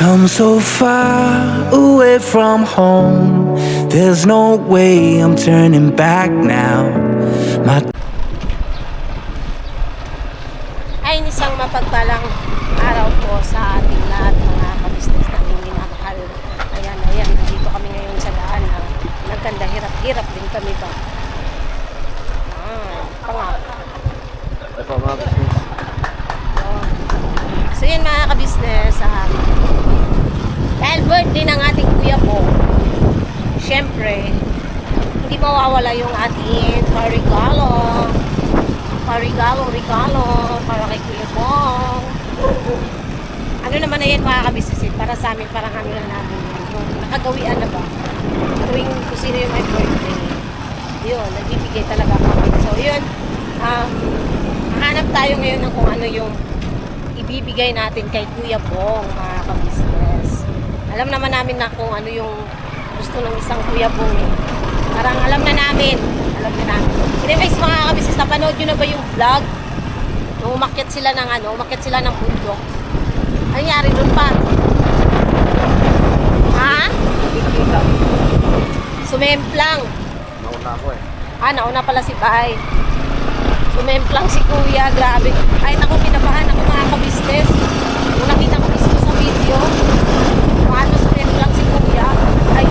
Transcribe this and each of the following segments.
come so far away from home. There's no way I'm turning back now. My Ay, isang mapagpalang araw po sa ating lahat, mga kabisnes natin minamahal. Ayan, nandito kami ngayon sa daan na nagkanda hirap-hirap din kami ba. Pangap. Ito mga business. So yun mga kabisnes, dahil birthday ng ating kuya po, syempre, hindi mawawala yung ating regalo para kay Kuya Bong. Ano naman na yan mga kabisnes, para sa amin, parang ano na namin yung nakagawian na ba tuwing kung sino yung may birthday, yun, nagbibigay talaga kami. So yun, hanap tayo ngayon ng kung ano yung ibibigay natin kay Kuya Bong, mga kabisnes. Alam naman namin na kung ano yung gusto ng isang Kuya Bong eh. Parang alam na namin. Anyways mga kabisnes, napanood nyo na ba yung vlog? Nung umakyat sila ng bundok. Ano nangyari doon pa? Ha? Sumemplang. Nauna ako eh. Nauna pala si Pai. Sumemplang si Kuya, grabe. Ay naku, kinabahan ako mga kabisnes. Nung nakita ko mismo sa video, paano sumemplang si Kuya. Ay,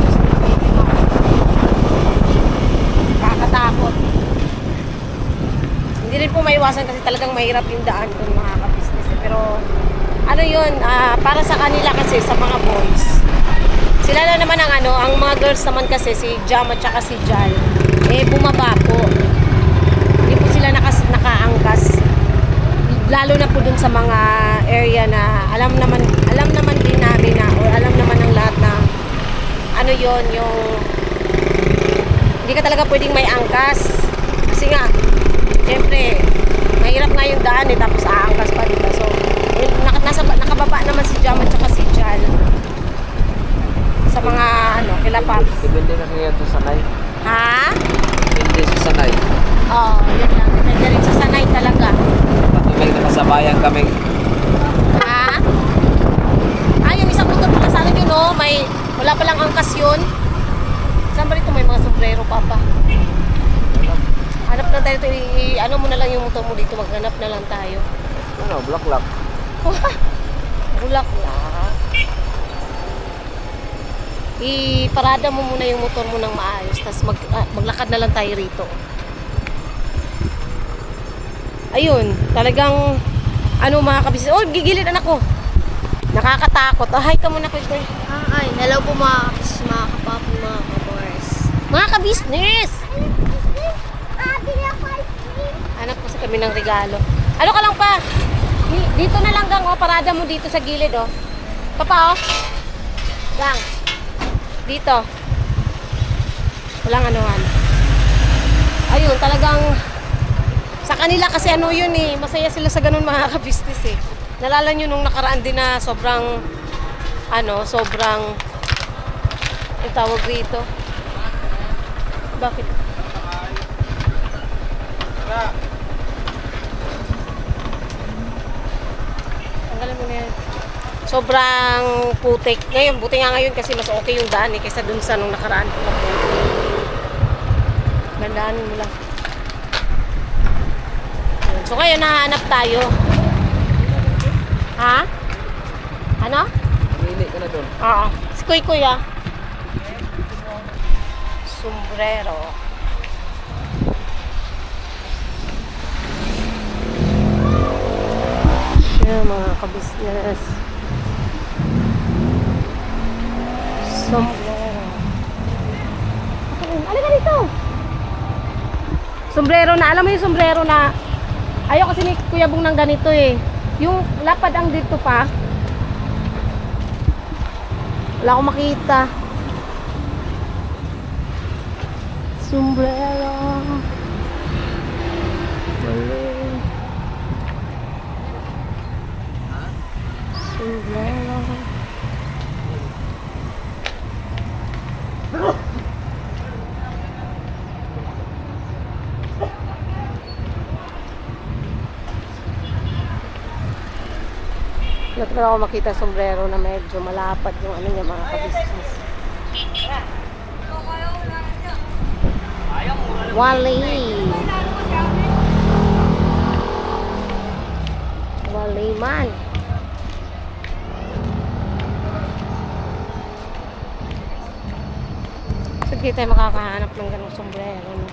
kakatakot. Hindi rin po maiwasan kasi talagang mahirap yung daan doon mga kabisnes. Pero ano yun, para sa kanila kasi, sa mga boys, sila na naman ang mga girls naman kasi, si Jam at saka si Jal, bumaba po. Hindi po sila nakaangkas. Lalo na po dun sa mga area na alam naman din natin na, or alam naman ng lahat na ano yun, yung hindi ka talaga pwedeng may angkas. Kasi nga, siyempre, mahirap nga yung daan tapos aangkas pa, diba? So, nakababa naman si Jam at saka si Jal sa mga kila Paps. Depende na kaya ito sanay. Ha? Depende sa sanay. Oo, yun lang. Depende rin sa sanay talaga. Pati may nakasabayan kami. Ha? Yung isang motor pala sa akin yun, wala palang angkas yun. Saan ba rito may mga sombrero, Papa? Hanap na tayo ito. Ano mo na lang yung motor mo dito. Maghanap na lang tayo. Bulaklak. Bulaklak. Iparada mo muna yung motor mo ng maayos. Tapos maglakad na lang tayo rito. Ayun. Talagang mga kabisnes. Oh, gigilid anak ko. Nakakatakot. Hi ka muna kay Kuya. Hi, hello po mga kapapi, mga kabors. Mga kabisnes! Hanap kasi kami ng regalo. Ano ka lang pa? Dito na lang gang, parada mo dito sa gilid, Papa, Gang. Dito. Walang anuhan. Ayun, talagang sa kanila kasi yun masaya sila sa ganun mga kabisnes Nalala nyo nung nakaraan din na sobrang tawag dito. Bakit? Tanggalin mo na yan. Sobrang putik. Ngayon, buti nga ngayon kasi mas okay yung daan kaysa dun sa nung nakaraan ko na putik. Gandaanin mo lang. So ngayon, nahanap tayo. Ha? Ano? Pumili ka na doon. Oo. Si Kuya. Sombrero. Yan mga kabisnes. Sombrero. Alin ka dito? Sombrero na. Alam mo yung sombrero na ayaw kasi ni Kuya Bong ng ganito Yung lapad ang dito pa. Wala akong makita. Sombrero. Sombrero. Dito na ako makita sombrero na medyo malapad yung ano niya mga kabisnes. Wali man. So, di tayo makakahanap ng ganong sombrero. No?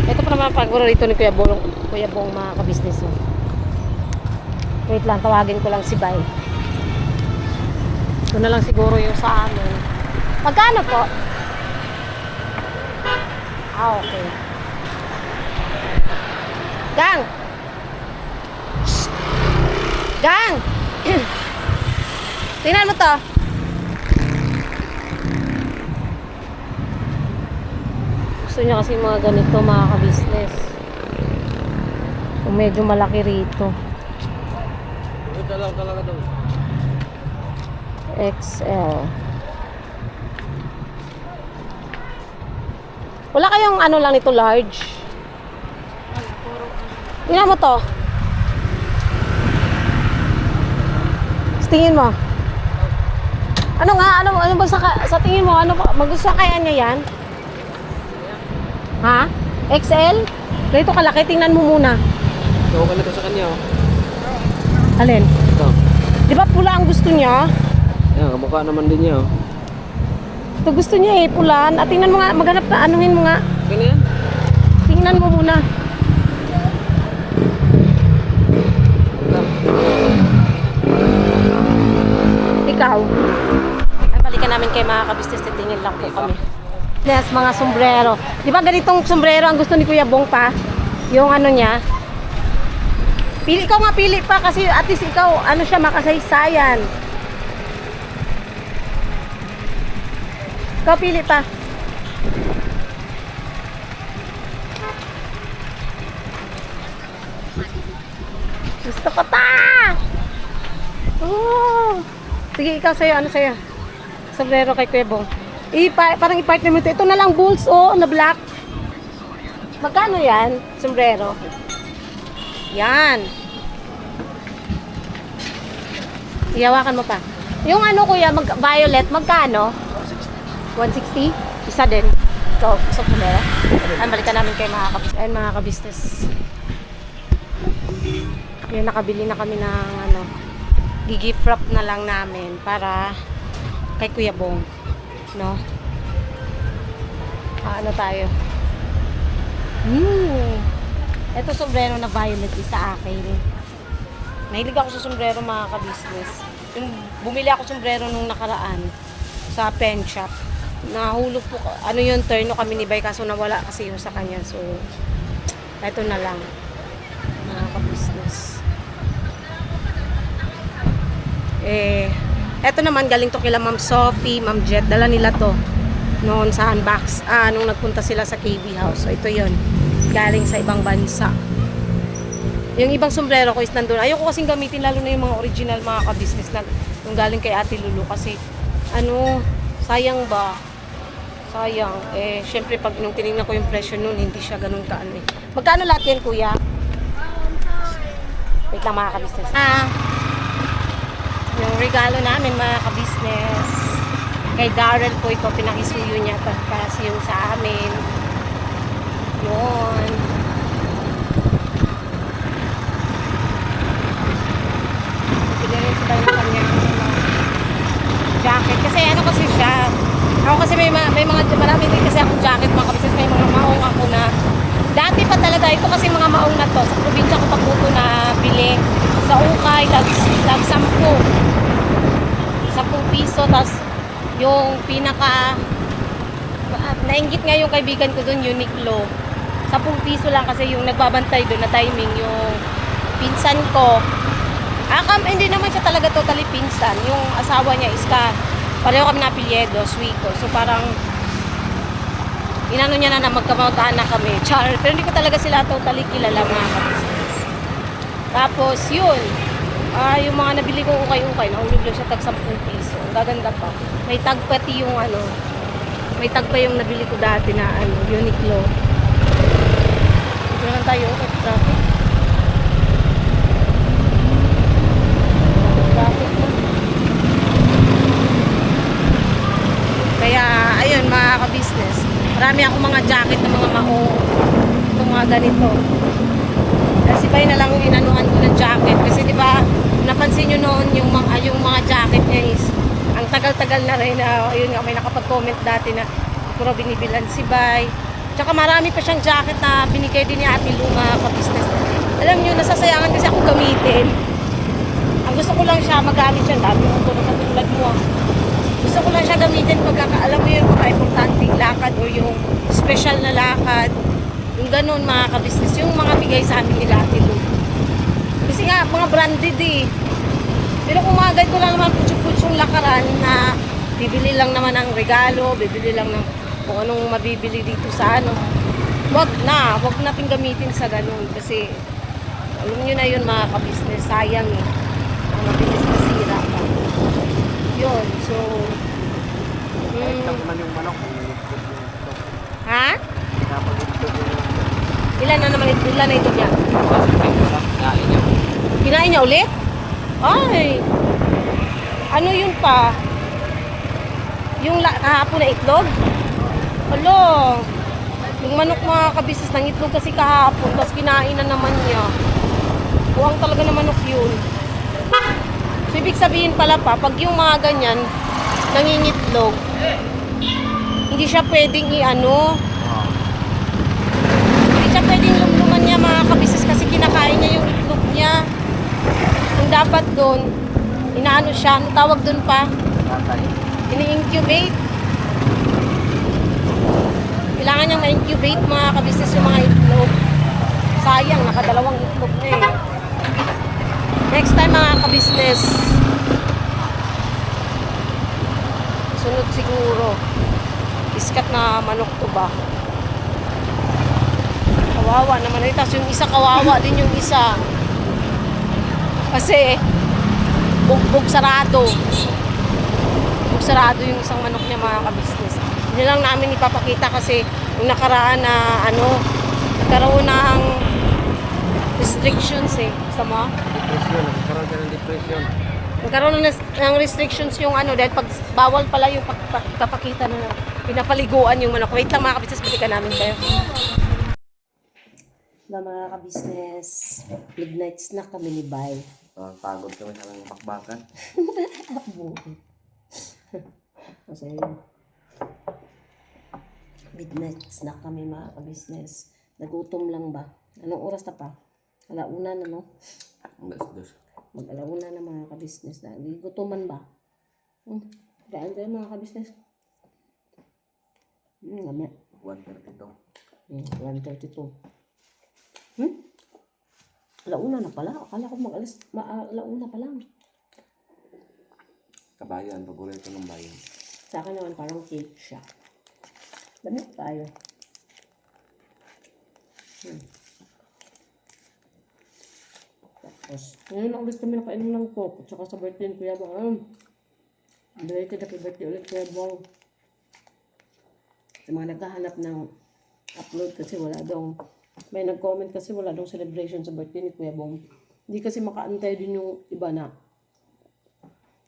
Ito pa naman paguro rito ni Kuya Bong mga kabisnes. No? Wait lang, tawagin ko lang si Bay. Ito na lang siguro yung sa amin. Magkano po? Okay. Gang! Shh! Gang! Tingnan mo to. Gusto niya kasi mga ganito mga kabisnes. Kung medyo malaki rito. Ito lang talaga daw. XL. Wala kayong ano lang nito large? Tingnan mo to. Tingin mo. Ano nga? Ano ba sa tingin mo? Ano ba? Magustuhan kaya niya yan? Ha? XL? Ganito kalaki. Tingnan mo muna. So, okay na to sa kanya. Oh. Alin? Ito. Di ba pula ang gusto niya? Yan, kamukha naman din niya. Oh. Ito gusto niya eh, pulan. At tingnan mo nga, maghanap ka, anuhin mo nga. Okay na yan? Tingnan mo muna. Ikaw. Ay, balikan namin kay mga kabisnes, titingin lang po kami. Yes, mga sombrero. Di ba ganitong sombrero ang gusto ni Kuya Bong pa? Yung ano niya. Pili ikaw nga, pili pa kasi at least ikaw, ano siya, makasaysayan. Ikaw pili pa. Gusto ko ta! Oh. Sige, ikaw sa'yo, ano sa'yo? Sombrero kay Kuya Bong. Parang i-partner mo ito. Ito na lang bulls, oh, na black. Magkano yan? Sombrero. Yan. Iyawakan mo pa. Yung ano kuya, violet, magkano? 160? Isa din. So, sombrero. Ayan, balikan namin kay mga kabisnes. Ayan, mga kabisnes. Yan, nakabili na kami ng ano, gigift wrap na lang namin para kay Kuya Bong. No? Ano tayo? Ito sombrero na violet is sa akin. Nahilig ako sa sombrero mga kabisnes. Yung bumili ako sombrero nung nakaraan sa pen shop. Nahulog po, ano yung turno kami ni Bay kaso nawala kasi yung sa kanya. So, ito na lang mga kabisnes. Ito naman galing to kila Ma'am Sophie, Ma'am Jet. Dala nila to noon sa unbox. Nung nagpunta sila sa KB House. So, ito yon galing sa ibang bansa. Yung ibang sombrero ko is nandun. Ayoko kasing gamitin lalo na yung mga original mga ka-business na yung galing kay Ate Lulu kasi ano, sayang ba? Sayang. Syempre pag nung tinignan ko yung presyo nun, hindi siya ganun kaano eh. Magkano lahat yan, kuya? Wait lang mga ka-business. Yung regalo namin mga ka-business. Kay Darrell po ito, pinakisuyo niya kasi yung sa amin. Yun. Pinili ko tayo ng kanyang jacket. Kasi ano kasi siya. Ako kasi may mga, marami din kasi akong jacket mga kabisnes. May mga maong ako na. Dati pa talaga, ito kasi mga maong na to. Sa probinsya ko pagputo na bili. Sa ukay, lag 10. 10 piso. Tapos yung pinaka nainggit nga yung kaibigan ko doon, Uniqlo. 10 piso lang kasi yung nagbabantay doon na timing yung pinsan ko. Hindi naman siya talaga totally pinsan. Yung asawa niya is pareho kami na apelyido, Suico. So parang inano niya na magkamag-anak kami. Char. Pero hindi ko talaga sila totally kilala mga kabisnes. Tapos yun, yung mga nabili kong ukay-ukay, nahulog lang siya tag 10 piso. Ang gaganda pa. May tag pati yung ano, May tag pa yung nabili ko dati na ano, Uniqlo. Ito naman tayo, at traffic. Traffic na. Kaya, ayun, mga ka-business. Marami akong mga jacket ng mga itong mga ganito. Kasi ba na lang yung inanuhan ko ng jacket. Kasi di ba napansin nyo noon yung mga jacket niya is ang tagal-tagal na rin na, ayun nga, may nakapag-comment dati na puro binibilan si Bay. Tsaka marami pa siyang jacket na binigay din ni Ate Lu, mga ka-business. Alam nyo, nasasayangan kasi ako gamitin. Ang gusto ko lang siya magamit siya. Dami ko na katulad mo. Gusto ko lang siya gamitin pagka, alam mo yung mga importanteng lakad o yung special na lakad. Yung ganun, mga ka-business. Yung mga bigay sa amin nila Ate Lu. Kasi nga, mga branded eh. Pero kung mga ganito lang naman putsyong lakaran na bibili lang naman ng regalo, bibili lang ng kung anong mabibili dito sa ano. Wag natin gamitin sa ganun. Kasi, alam nyo na yun, mga ka-business, sayang eh. Mabilis masira pa. Yun, so... naman yung manok. Ha? Napag-itlog yung Ilan na ito niya? kain niya. Kinain niya ulit? Ay! Ano yun pa? Yung kahapon na itlog? Alo! Yung manok, mga kabisnes ng itlog kasi kahapon, tapos kinain na naman niya. Buwang talaga na manok yun. So, ibig sabihin pala pa, pag yung mga ganyan, nangingitlog, hindi siya pwedeng hindi siya pwedeng lumluman niya, mga kabisnes, kasi kinakain niya yung itlog niya. Ang dapat doon, inaano siya, ang tawag doon pa, ini-incubate. Kailangan niyang ma-incubate, mga kabisnes, yung mga itlog. Sayang, nakadalawang itlog na eh. Next time, mga kabisnes, sunod siguro, iskat na manok to ba? Kawawa naman. Tapos yung isa, kawawa din yung isa. Kasi, bugbog sarado. Bugbog sarado yung isang manok niya, mga kabisnes. Hindi lang namin ipapakita kasi yung nakaraan na nagkaroon ng restrictions eh. Sama? Depression. Nagkaroon ka ng depression. Nagkaroon ng restrictions yung dahil bawal pala yung pagpapakita na pinapaliguan yung manok. Wait lang, mga kabisnes, balikan namin kayo. Mga kabisnes, midnight snack kami ni Bay. Pagod kami sa mga bakbakan. Kasi midnight snack kami, mga kabisnes. Nagutom lang ba? Anong oras na pa? Alauna na, no? Dos. Mag-alauna na, mga kabisnes. Gutuman ba? Gaan tayo, mga kabisnes. Gamit. 1:32. 1:32. Alauna na pala. Akala ko alauna pa lang. Kabayan, paborito ng bayan. Sa akin naman parang cake siya. Banit tayo. Tapos, ngayon ulit kami nakainom ng coke. At saka sa birthday ni Kuya Bang. Belated happy birthday ulit, Kuya Bang. Sa mga naghahanap ng upload kasi wala daw. May nag-comment kasi wala daw celebration sa birthday ni Kuya Bong. Hindi kasi makaantay din yung iba na.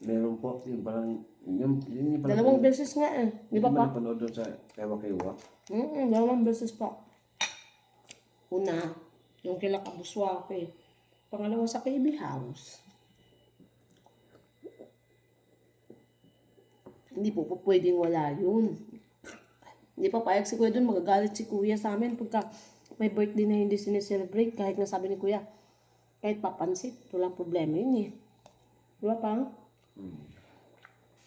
Meron po, yung parang, yung parang, Dalawang beses nga eh. Di ba pa? Panood doon sa Ewa-Kewa. Dalawang beses pa. Una, yung kila Kabuswake. Pangalawa sa KB House. Hindi po pwedeng wala yun. Hindi pa payag si Kuya doon, magagalit si Kuya sa amin pagka may birthday na hindi sineselebrate. Kahit nga sabi ni Kuya, kahit papansit, walang problema yun eh. Di ba pa?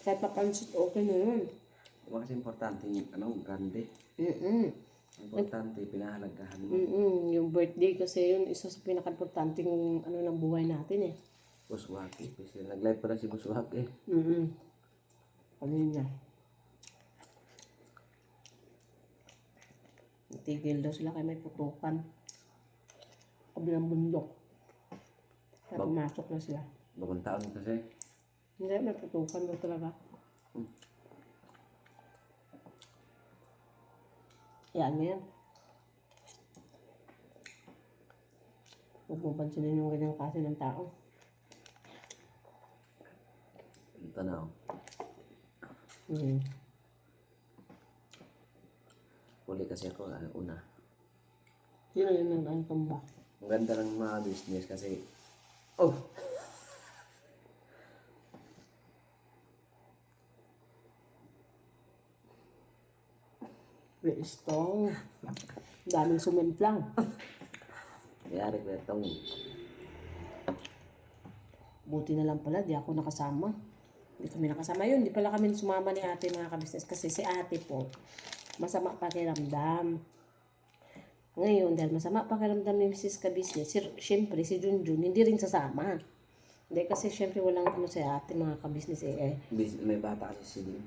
Kahit papansit, okay na yun. Diba kasi importante yung grande. Importante, pinahalagahan mo. Yung birthday kasi yun, isa sa pinaka-importanting ng buhay natin eh. Buswaki. Kasi nag-live pa na si Buswaki. Ano yun niya? Tigil daw sila kaya may putukan. Kabilang bundok. Kaya pumasok na sila. Bagong taon kasi. Hindi, may putukan daw talaga. Yan mo yan. Huwag mo pansinin yung ganyang klase ng tao. Ito na oh. Huli kasi ako, una. Sino yun ang tumba? Ang ganda ng mga business kasi, oh! Very strong. Daming sumemplang. Mayari ko itong Buti na lang pala, di ako nakasama. Hindi kami nakasama yun. Di pala kami sumama ni ate mga kabisnes. Kasi si ate po, masama pakiramdam. Ngayon, dahil masama pakiramdam ni Mrs. Kabisnes, syempre si Junjun, hindi rin sasama. Hindi kasi syempre walang ano si ate mga kabisnes may bata kasi si Din.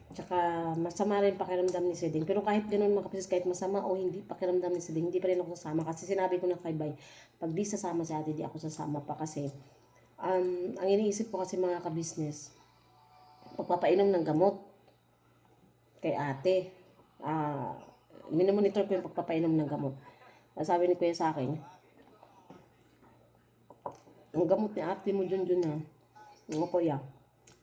Tsaka masama rin pakiramdam ni Siding. Pero kahit ganun mga kabisnes, kahit masama o hindi pakiramdam ni Siding, hindi pa rin ako sasama. Kasi sinabi ko na kay Bay, pag di sasama si ate, di ako sasama pa kasi ang iniisip ko kasi mga kabisnes, pagpapainom ng gamot kay ate, minomonitor ko yung pagpapainom ng gamot. Sabi ni Kuya sa akin, ang gamot ni ate mo dyan na, yung Kuya.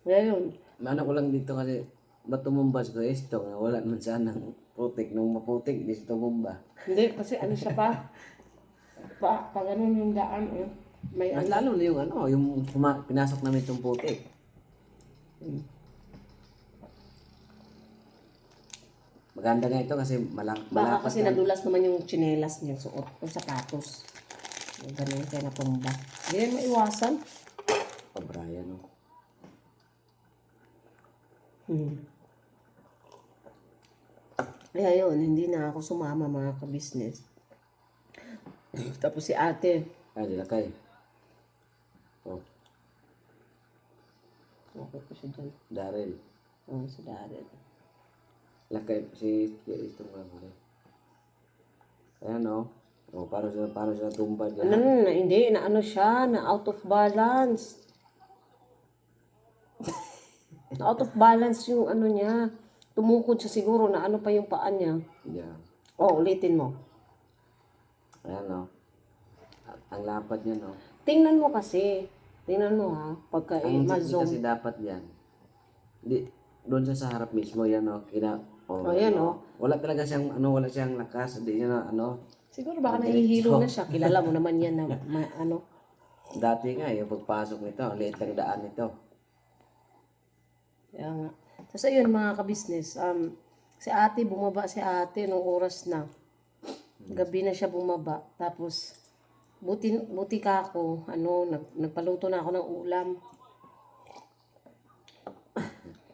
Kaya yun. Mana ko lang dito kasi, ba't tumumbas ko ito? Wala naman sana ng putik. Nung maputik, di siya tumumba. Hindi, kasi ano siya pa ganun yung daan, may Mas lalo na yung yung pinasok namin itong putik. Maganda nga ito kasi baka malapat kasi nadulas naman yung tsinelas niya suot, yung sapatos. Ganun kaya natumba. Hindi rin maiwasan. Pabraya, no? Kaya yun, hindi na ako sumama mga kabisnes. Tapos si ate, Ay, dilakay. Oh, okay po siya dyan. Daryl. Si Darren. Lakay si itong mga huli. Ayan, oh. Oh, paano siya tumba dyan? Hindi, na ano siya, na out of balance. Na out of balance yung ano niya. Tumukod siya siguro na ano pa yung paan niya. Yeah. Ulitin mo. Ayan, oh. Ang lapad niya, no? Tingnan mo kasi. Tingnan mo ha. Pagka Ang ma-zoom. kasi dapat yan. Hindi, doon siya sa harap mismo, yan, oh. Yan, oh. Wala talaga siyang, wala siyang lakas. Hindi niya na, Siguro baka nahihilo na siya. Kilala mo naman yan na Dati nga, yung pagpasok nito, ang liit lang daan nito. Kaya nga. Tapos ayun mga kabisnes, si ate, bumaba si ate nung oras na. Gabi na siya bumaba. Tapos, buti ka ako, nagpaluto na ako ng ulam.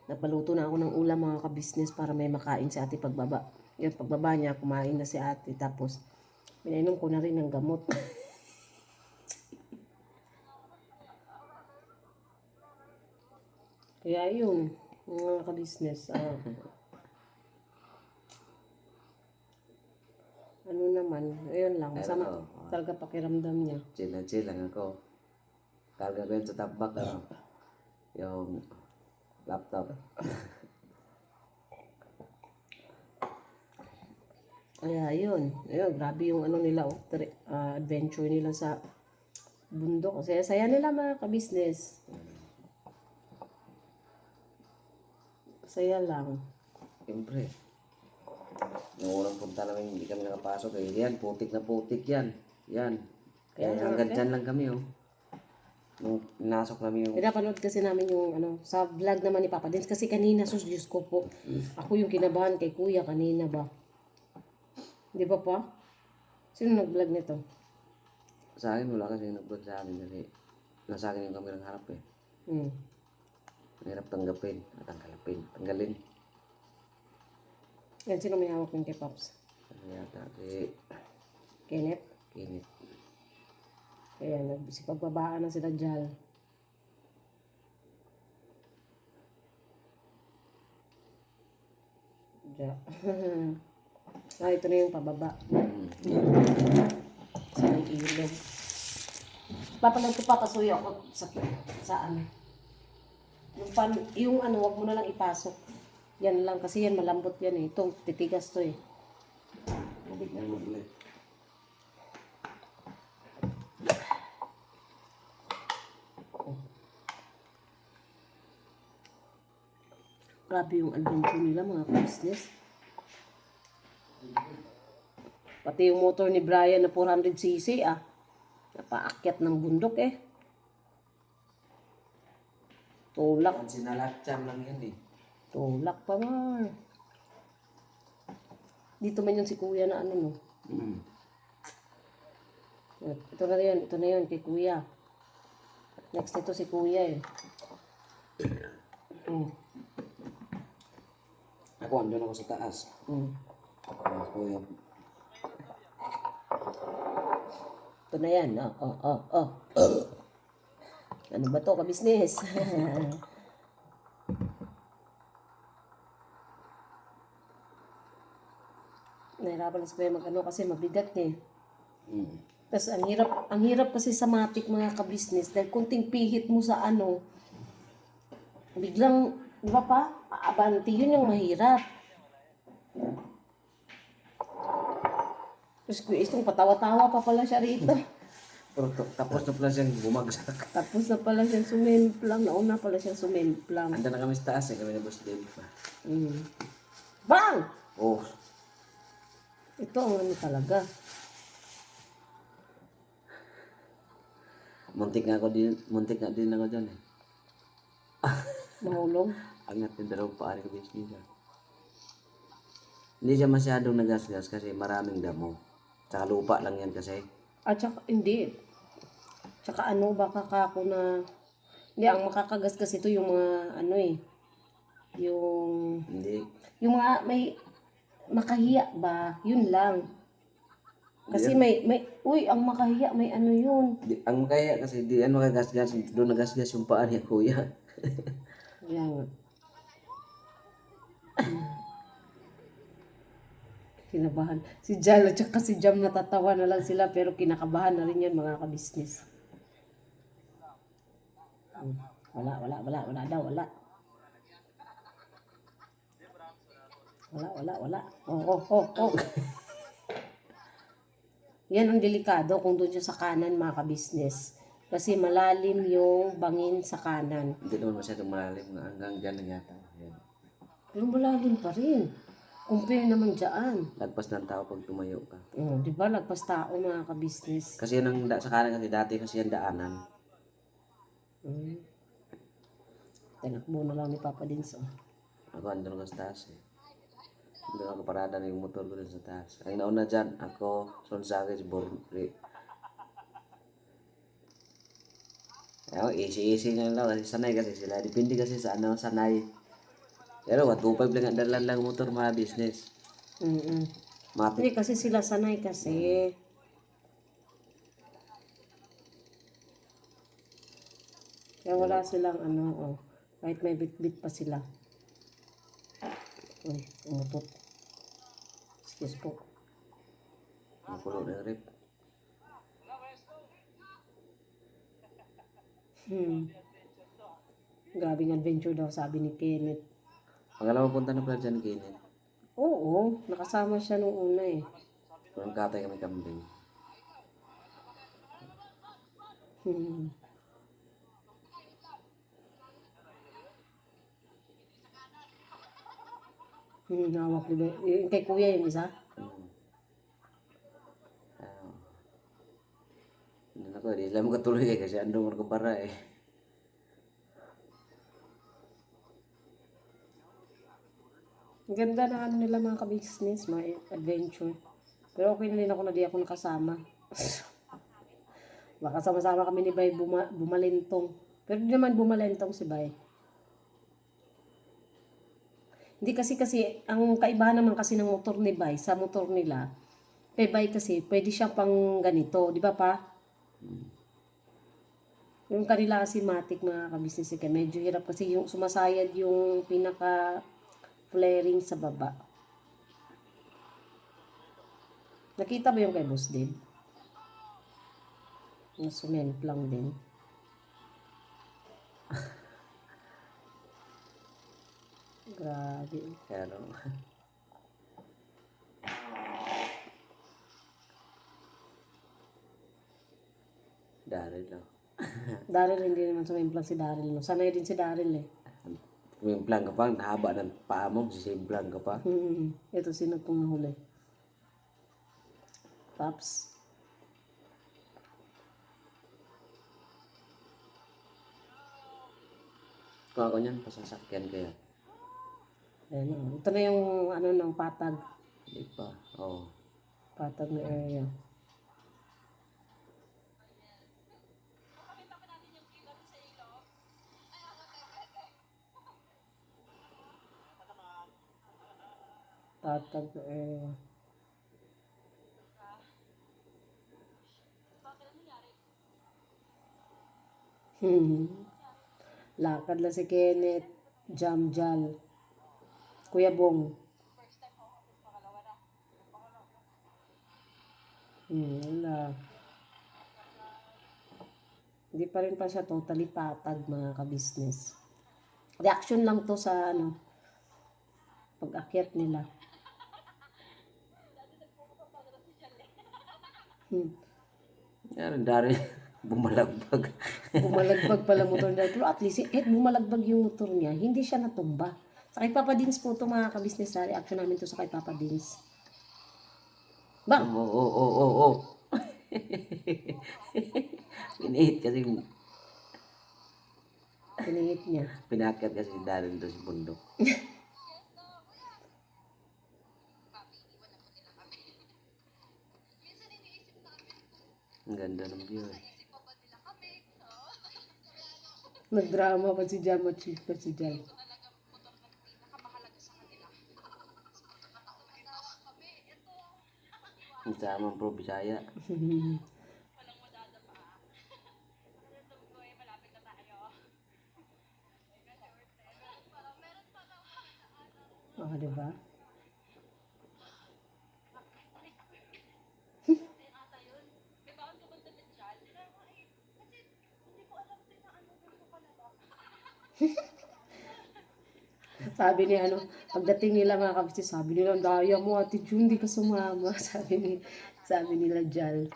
Nagpaluto na ako ng ulam mga kabisnes para may makain si ate pagbaba. Yun, pagbaba niya, kumain na si ate. Tapos, pinainom ko na rin ng gamot. Kaya yun, mga ka-business. Ano naman, ayun lang. Masama talaga pakiramdam niya. Chill lang ako. Karga ko yun sa tabak, yung laptop. Kaya yun. Ayun, grabe yung nila, adventure nila sa bundok. Saya nila mga ka-business. Saya lang. Siyempre. Nung unang punta namin, hindi kami nakapasok. Yan, putik na putik yan. Yan. Kaya hanggang dyan lang kami, oh. Nung pinasok namin yung... Napanood kasi namin yung sa vlog naman ni Papa Dins. Kasi kanina, Diyos ko po, ako yung kinabahan kay Kuya kanina ba? Di ba pa? Sino nag-vlog nito? Sa akin, wala kasi nag-vlog sa akin kasi nasa akin yung kamerang harap eh. Mahirap tanggapin at tanggalin. Yan, sino may hawak ng kay Pops? Ano yata, si Kenneth? Kinit. Kaya pagbabaan na sila dyan. Ito na yung pababa. Sa ng ilog. Papalag ko papasuyo ako sa Yung wag mo na lang ipasok. Yan lang kasi yan malambot yan eh. Itong titigas to eh. Tignan mo ulit. Grabe yung adventure nila mga business. Pati yung motor ni Brian na 400cc napaakyat ng bundok eh. Tulak. Ang sinalakchan lang yan eh. Tulak pa nga. Dito man yun si kuya na ano no. Ito na yun kay kuya. Next ito si kuya eh. Ako, andun ako sa taas. Kuya. Ito na yan. Ano ba to ka-business? Nahirapan sa kuya mag-ano kasi mabigat eh. Tapos ang hirap kasi sa matik mga ka-business dahil kunting pihit mo sa ano, biglang, di ba pa, aabanti, yun yung mahirap. Tapos kuya itong patawa-tawa pa pala siya rito. Pero tapos na pala siyang bumagsak. Tapos na pala siyang sumemplang, nauna pala siyang sumemplang. Anda na kami sa taas eh, kami na Boss Dave pa. Bang! Oh, Ito ang ano talaga. muntik nga din ako dyan eh. Mahulog. Angat yung dalawang paari ko business niya. Hindi siya masyadong nagasgas kasi maraming damo. Tsaka lupa lang yan kasi. At saka, hindi. Tsaka ano, baka kako na... Hindi, ang makakagasgas ito yung mga ano eh. Yung... Hindi. Yung mga may... Makahiya ba? Yun lang. Kasi may... Uy, ang makahiya, may ano yun. Ang kaya kasi di ano kagasgas, doon nagasgas yung paa niya kuya. Yan. Kinabahan. Si Jal at saka si Jam natatawa na lang sila pero kinakabahan na rin yan mga ka-business. Wala daw, wala. Wala. Oh. Yan ang delikado kung doon siya sa kanan mga ka-business. Kasi malalim yung bangin sa kanan. Hindi naman masyadong malalim, hanggang dyan lang yata. Yan. Pero malalim pa rin. Compare naman dyan. Lagpas ng tao pag tumayo ka. Di ba? Lagpas tao mga ka-business. Kasi yun ang sa kanan kasi dati kasi yung daanan. Tinakbo na lang ni Papa Dinso. Ako andun ako sa taas eh. Andun ako parada na yung motor ko dun sa taas. Ang nauna dyan, ako, Sonsage, si Borre. Ako, easy nga lang kasi sanay kasi sila. Depende kasi sa ano, sanay. Pero 125 lang ang dalan lang motor mga business. Matik. Hindi kasi sila sanay kasi. Kaya wala silang ano, kahit may bit-bit pa sila. Uy, umutot. Excuse po. Ang kulo na yung rip. Grabing adventure daw sabi ni Kenneth. Pangalawang punta na pala dyan, Kenneth. Oo, nakasama siya nung una eh. Kung katay kami kambing. Hawak ni ba? Yung kay kuya yung isa? Hindi ako, di sila makatuloy eh kasi andong ko para eh. Ang ganda na ano nila mga ka-business, mga adventure. Pero okay na rin ako na di ako nakasama. Baka sama-sama kami ni Bay bumalentong. Pero di naman bumalentong si Bay. Hindi kasi ang kaibahan naman kasi ng motor ni Bay sa motor nila, kay Bay kasi pwede siya pang ganito, di ba pa? Yung kanila kasi matic mga ka-business kaya medyo hirap kasi yung sumasayad yung pinaka flaring sa baba. Nakita ba yung kay Boss Dave? Nasumemplang din. Grabe. Pero, Daryl, no? Daryl, hindi naman sumimplang si Daryl. No? Sanay din si Daryl eh. Sumimplang ka pa, nahaba ng paa mo, sisimplang ka pa. Ito, sino pong nahuli? Paps. Kung ako niyan, pasasakyan kaya. Ayan, oh. Ito na yung ano ng patag. Hindi pa, oo. Patag na area. Patag na area. Lakad lang si Kenneth. Jamjal. Kuya Bong. Wala. Hindi pa rin pa siya totally patag, mga ka-business. Reaction lang to sa ano, pag-akyat nila. Yan, Daryl, bumalagbag. Bumalagbag pala motor niya. Pero at least, bumalagbag yung motor niya, hindi siya natumba. Sa kay Papa Dins po ito, mga ka-business, ha? Reaction namin to sa kay Papa Dins. Bang! Oo. Pinihit kasi, Pinihit niya. pinakyat kasi si Daryl doon sa bundok. Ang ganda ng view. Nagdrama pa si Jam at pa si Jam. Ang tamang pro Bisaya. Oh, diba? Sabi ni ano, pagdating nila mga kabisi, sabi nila, ang daya mo, Ate June, di ka sumama. Sabi nila Jal.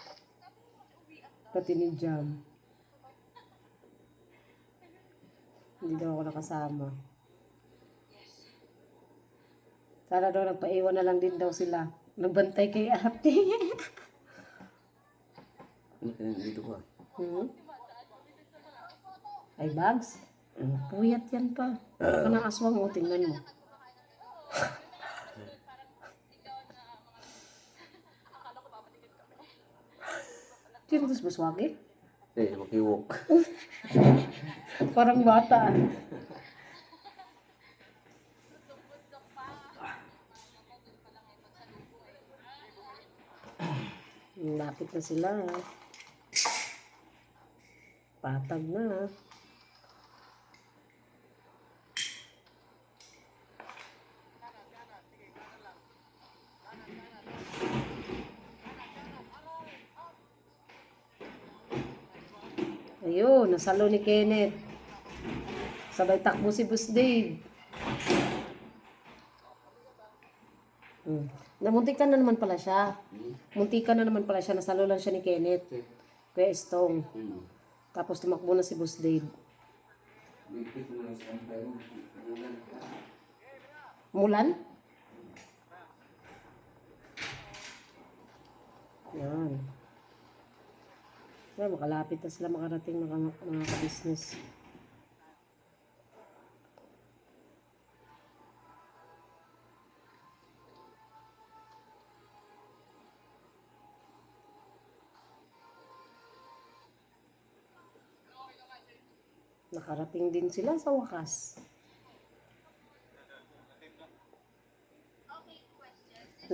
Pati ni Jam. Hindi daw ako nakasama. Sana daw nagpaiwan na lang din daw sila. Nagbantay kay ate. Ano ka nang dito ka? Ay, bags? Puyat yan pa. Baka na aswang mo, tingnan mo. Sino ito baswagi? Eh, makiwok. Parang bata. Lapit na sila. Patag na. Ayun, nasalo ni Kenneth. Sabay takbo si Boss Dave. Namuntikan na naman pala siya. Muntikan na naman pala siya. Nasalo lang siya ni Kenneth. Kuya Estong. Tapos tumakbo na si Boss Dave. Mulan? Yan. Yan, makalapit na sila makarating mga ka-business. Nakarating din sila sa wakas.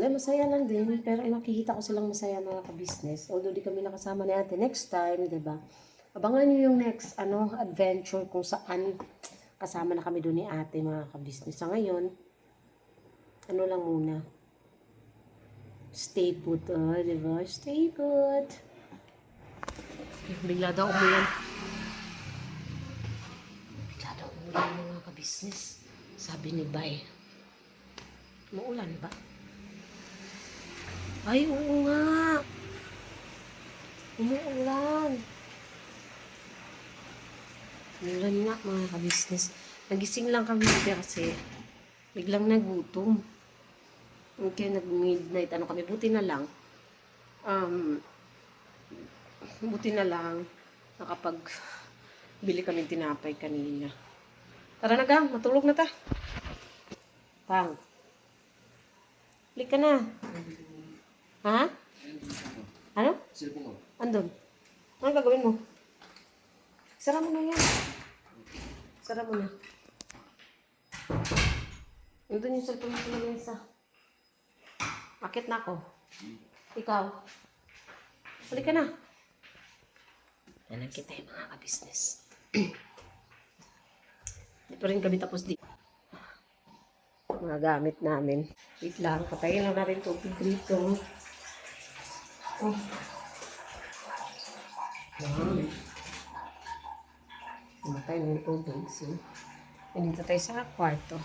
Masaya lang din, pero nakikita ko silang masaya mga ka-business. Although di kami nakasama ni ate next time, diba? Abangan nyo yung next adventure kung saan kasama na kami doon ni ate mga ka-business. Sa ngayon, ano lang muna. Stay put, diba? Stay put. Bigla daw umulan. Mga ka-business, sabi ni Bay. Maulan ba? Ay, oo nga. Umuulan. Meron nga mga ka-business. Nagising lang kami kasi biglang nagutom. Okay, nag-midnight. Ano kami, buti na lang nakapag-bili kami tinapay kanina. Tara na gang, matulog na ta. Pang. Bili ka na. Ha? Ano? Andun. Ano gagawin mo? Sara mo na yan. Sara mo na. Andun yung cellphone mo sa lamesa. Akit na ako. Ikaw. Balik ka na. Yan ang kita yung mga ka-business. Di pa rin kami tapos di. Mga gamit namin. Wait lang. Patayin lang natin tubig dito. Oh. Matay na yung tubig. So, nandito tayo sa kwarto.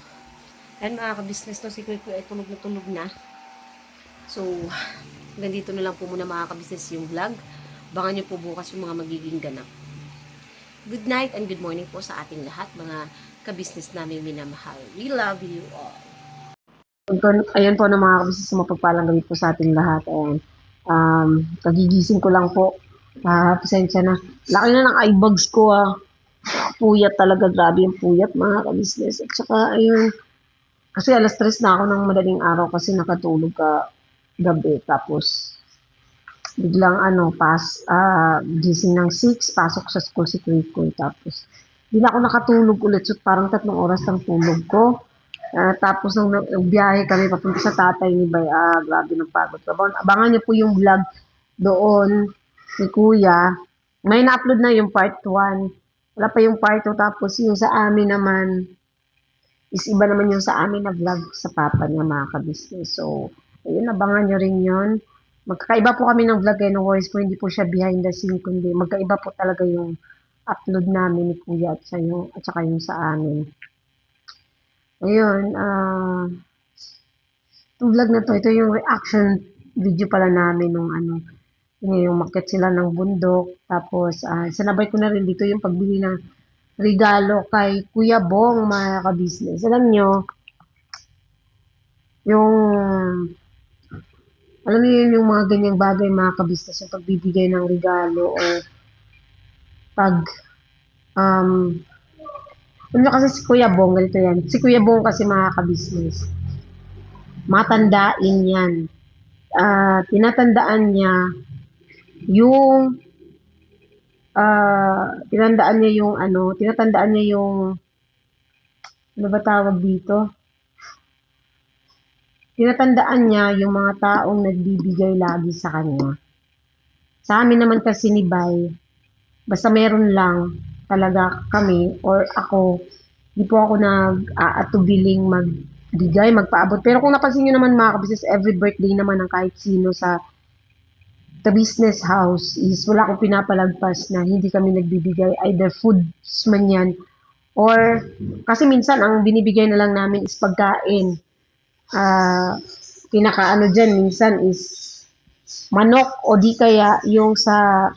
Ayan mga ka-business, no, si Kuya ay tulog na. So, ganito na lang po muna mga ka-business yung vlog. Abangan nyo po bukas yung mga magiging ganap. Good night and good morning po sa ating lahat, mga ka-business namin minamahal. We love you all. Ayan po ng mga ka-business, mapagpalang gabi po sa ating lahat. Ayan. Kagigising ko lang po. Pasensya na. Laki na ng eye bags ko. Puyat talaga. Grabe yung puyat mga ka-business. At saka, ayun. Kasi alas 3 na ako ng madaling araw kasi nakatulog ka gabi. Tapos, biglang gising ng 6, pasok sa school si Kuya. Tapos, hindi na ako nakatulog ulit. So, parang 3 oras ng tulog ko. Tapos, nung biyahe kami papunta sa tatay ni Bay, grabe ng pagod. Abangan niyo po yung vlog doon ni Kuya. May na-upload na yung part 1. Wala pa yung part 2. Tapos, yung sa amin naman, is iba naman yung sa amin na vlog sa papa niya mga ka-business. So, ayun, abangan nyo rin yun. Magkakaiba po kami ng vlog no worries po, hindi po siya behind the scene, kundi magkaiba po talaga yung upload namin ni Kuya at saka yung sa amin. Ayun, itong vlog na to, ito yung reaction video pala namin nung yung makit sila ng bundok. Tapos, sanabay ko na rin dito yung pagbili ng regalo kay Kuya Bong, mga ka-business. Alam nyo, yung mga ganyang bagay, mga ka-business, yung pagbibigay ng regalo o kasi si Kuya Bong, ganito yan. Si Kuya Bong kasi mga ka-business, matandain yan. Tinatandaan niya yung ano ba tawag dito? Tinatandaan niya yung mga taong nagbibigay lagi sa kanya. Sa amin naman kasi ni Bay, basta meron lang talaga kami or ako, di po ako nag-aatubiling magbigay, magpaabot. Pero kung napansin nyo naman mga ka-business, every birthday naman ng kahit sino sa the business house is wala akong pinapalagpas na hindi kami nagbibigay. Either foods man yan or kasi minsan ang binibigay na lang namin is pagkain. Pinakaano dyan minsan is manok o di kaya yung sa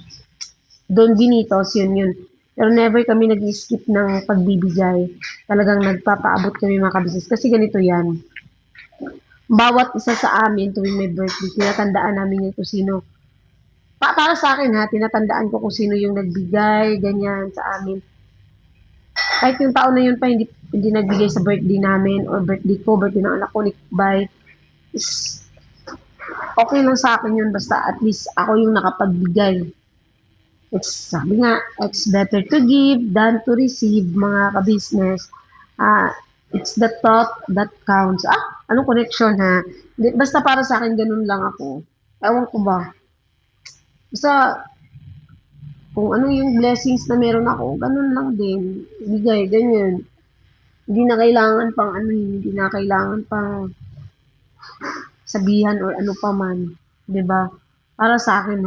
Don Binitos, yun. Pero never kami nag-skip ng pagbibigay. Talagang nagpapaabot kami mga ka-business. Kasi ganito yan. Bawat isa sa amin tuwing may birthday, tinatandaan namin yung kung sino. Para sa akin tinatandaan ko kung sino yung nagbigay, ganyan sa amin. Kahit yung taon na yun pa hindi nagbigay sa birthday namin or birthday ko, birthday ng anak ko ni Bay, is okay lang sa akin yun basta at least ako yung nakapagbigay. Sabi nga, it's better to give than to receive, mga ka-business. It's the thought that counts. Anong connection Basta para sa akin ganun lang ako. Ewan ko ba. Basta kung ano yung blessings na meron ako, ganun lang din. Bigay, ganyan. Hindi na kailangan pang sabihan or ano pa man. 'Di ba? Para sa akin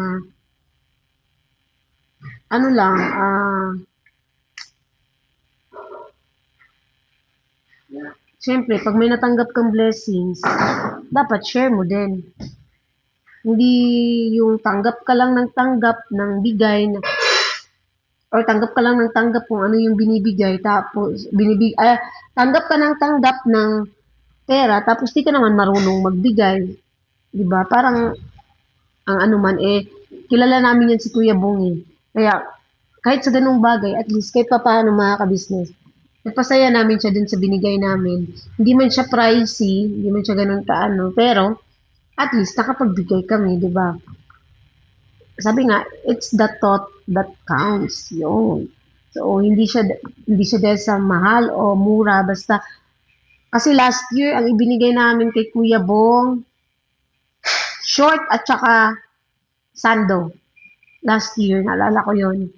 ano lang, siyempre, pag may natanggap kang blessings, dapat share mo din. Hindi yung tanggap ka lang ng tanggap ng bigay na or tanggap ka lang ng tanggap kung ano yung binibigay, tapos tanggap ka ng tanggap ng pera, tapos di ka naman marunong magbigay, di ba? Parang ang ano man, kilala namin yan si Kuya Bong eh. Kaya, kahit sa ganung bagay, at least kahit pa paano mga ka-business, napasaya namin siya dun sa binigay namin. Hindi man siya pricey, hindi man siya ganun kaano, pero at least nakapagbigay kami, di ba? Sabi nga, it's the thought that counts. Yun. So, hindi siya dahil sa mahal o mura, basta, kasi last year, ang ibinigay namin kay Kuya Bong, short at saka sando. Last year, naalala ko yun.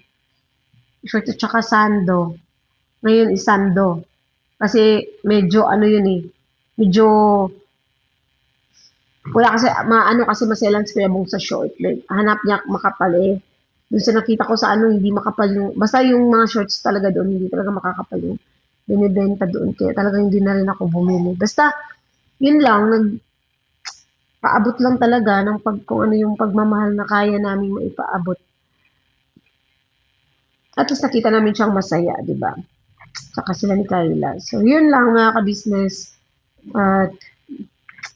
Short at saka sando. Ngayon is sando. Kasi medyo ano yun eh. Medyo wala kasi kasi maselan si Kuya Bong sa short. Like, hanap niya makapal eh. Doon sa nakita ko sa hindi makapal yung basta yung mga shorts talaga doon hindi talaga makakapal yung binibenta doon. Kaya talagang hindi na rin ako bumili. Basta yun lang paabot lang talaga ng kung ano yung pagmamahal na kaya namin maipaabot. At least nakita namin siyang masaya, di ba? Saka sila ni Kayla. So, yun lang mga ka-business. At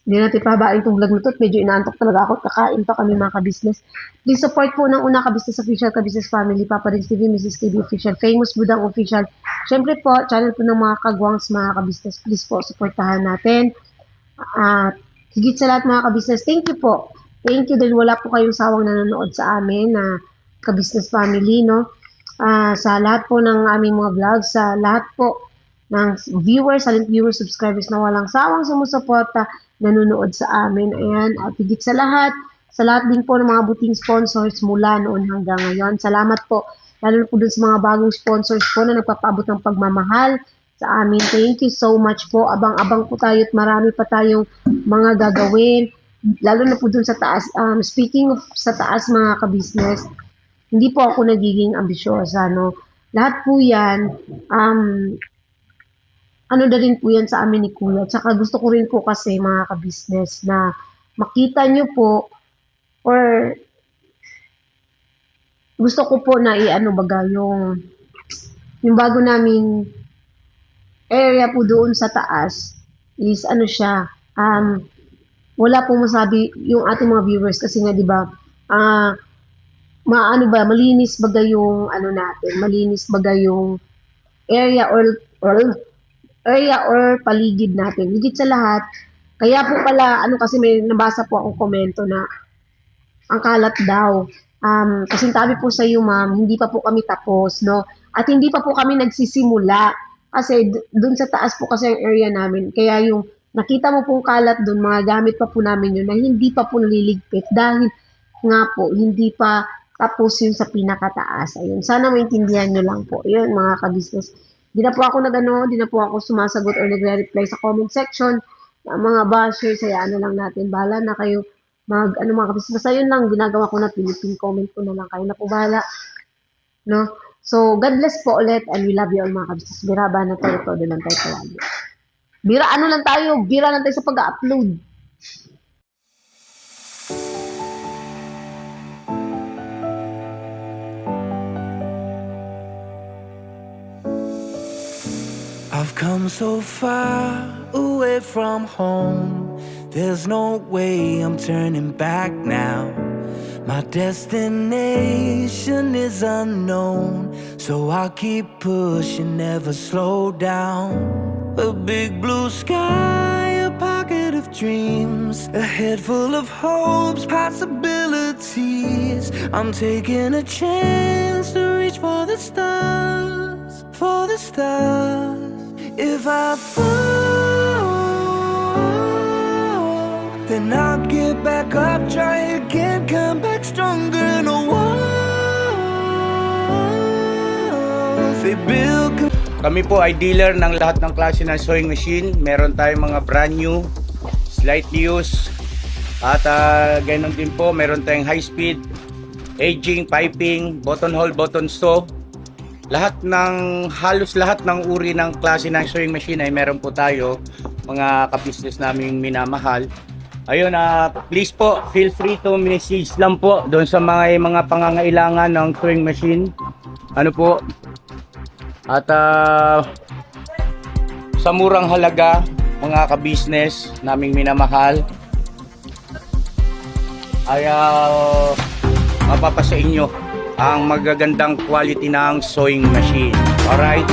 hindi natin pahabain itong vlog na to. Medyo inaantok talaga ako. Kakain pa kami mga ka-business. Please support po ng Una Ka-Business Official, Ka-Business Family, Papa Rins TV, Mrs. KB Official, Famous Budang Official. Siyempre po, channel po ng mga kagwangs mga ka-business. Please po, supportahan natin. At higit sa lahat mga ka-business, thank you po. Thank you dahil wala po kayong sawang nanonood sa amin na ka-business family, no? Sa lahat po ng aming mga vlogs, sa lahat po ng viewers, silent viewers, subscribers na walang sawang sumusuporta, nanonood sa amin. Ayan, at higit sa lahat din po ng mga buting sponsors mula noon hanggang ngayon. Salamat po, lalo na po dun sa mga bagong sponsors po na nagpapaabot ng pagmamahal sa amin. Thank you so much po. Abang-abang po tayo at marami pa tayong mga gagawin. Lalo na po dun sa taas. Speaking of sa taas mga ka-business, hindi po ako nagiging ambisyosa, no? Lahat po yan, ano na rin po yan sa amin ni Kuya. Tsaka gusto ko rin po kasi mga ka-business na makita nyo po or gusto ko po na yung bago naming area po doon sa taas is wala pong masabi yung ating mga viewers kasi nga 'di ba malinis baga yung malinis baga yung area or paligid natin. Higit sa lahat, kaya po pala kasi may nabasa po akong komento na ang kalat daw. Kasi sabi po sa iyo ma'am, hindi pa po kami tapos, no? At hindi pa po kami nagsisimula. Kasi doon sa taas po kasi ang area namin. Kaya yung nakita mo pong kalat doon, mga gamit pa po namin yun na hindi pa po naliligpit dahil nga po, hindi pa tapos yun sa pinakataas. Ayun. Sana maintindihan nyo lang po. Yun mga ka-business. Di na po ako di na po ako sumasagot or nagre-reply sa comment section. Mga bashers, hayaan na lang natin. Bahala na kayo mga ka-business. Basta yun lang, ginagawa ko na pin comment ko na lang. Kayo na po bahala. No? So, God bless po ulit and we love you all mga ka-business. Biraba na tayo, todo lang tayo palagi. Bira lang tayo sa pag-upload. I've come so far away from home. There's no way I'm turning back now. My destination is unknown, so I'll keep pushing, never slow down. A big blue sky, a pocket of dreams, a head full of hopes, possibilities. I'm taking a chance to reach for the stars, for the stars. If I fall, then I'll get back up, try again, come back stronger in a walls they build. Kami po ay dealer ng lahat ng klase ng sewing machine. Meron tayong mga brand new, slightly used, at ganoon din po, meron tayong high speed, aging, piping, button hole, button sew. Halos lahat ng uri ng klase ng sewing machine ay meron po tayo, mga ka-business naming minamahal. Ayun, please po, feel free to message lang po doon sa mga pangangailangan ng sewing machine. ano po, at sa murang halaga, mga ka-business naming minamahal, ay mapapasa inyo ang magagandang quality ng sewing machine. Alright?